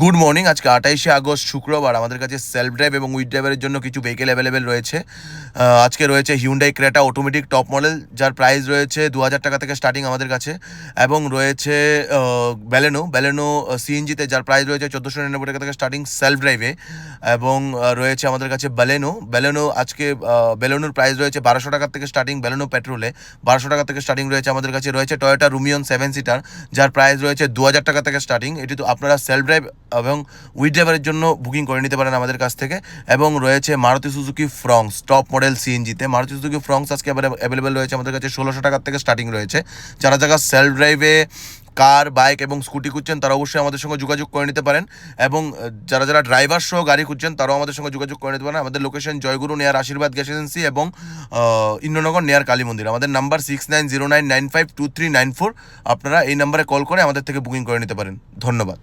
Good morning. আজকে 28শে August শুক্রবার। আমাদের কাছে সেলফ ড্রাইভ এবং উইথ ড্রাইভারের জন্য কিছু ভেহিকেল অ্যাভেলেবেল রয়েছে। আজকে রয়েছে Hyundai Creta automatic top model, যার প্রাইস রয়েছে 2000 টাকা থেকে স্টার্টিং আমাদের কাছে। এবং রয়েছে ব্যালেনো সিএনজিতে, যার প্রাইস রয়েছে 1499 টাকা থেকে স্টার্টিং সেলফ ড্রাইভে। এবং রয়েছে আমাদের কাছে ব্যালেনো আজকে ব্যালেনোর প্রাইস রয়েছে 1200 টাকা থেকে স্টার্টিং। ব্যালেনো পেট্রোলে 1200 টাকা থেকে স্টার্টিং রয়েছে আমাদের কাছে। রয়েছে টয়োটা রুমিয়ন 7 সিটার, যার প্রাইস রয়েছে 2000 টাকা থেকে স্টার্টিং। এটি তো আপনারা সেলফ ড্রাইভ এবং উইথ ড্রাইভারের জন্য বুকিং করে নিতে পারেন আমাদের কাছ থেকে। এবং রয়েছে Maruti Suzuki Fronx top model সিএনজিতে। মারুতি সুজুকি ফ্রংস আজকে অ্যাভেলেবেল রয়েছে আমাদের কাছে, 1600 টাকা থেকে স্টার্টিং রয়েছে। যারা সেলফ ড্রাইভে কার, বাইক এবং স্কুটি খুঁজছেন তারা অবশ্যই আমাদের সঙ্গে যোগাযোগ করে নিতে পারেন। এবং যারা ড্রাইভার সহ গাড়ি খুঁজছেন তারাও আমাদের সঙ্গে যোগাযোগ করে নিতে পারেন। আমাদের লোকেশন জয়গুরু নেয়ার আশীর্বাদ গ্যাস এজেন্সি এবং ইন্দ্রনগর নেয়ার কালী মন্দির। আমাদের নাম্বার 6909952394। আপনারা এই নাম্বারে কল করে আমাদের থেকে বুকিং করে নিতে পারেন। ধন্যবাদ।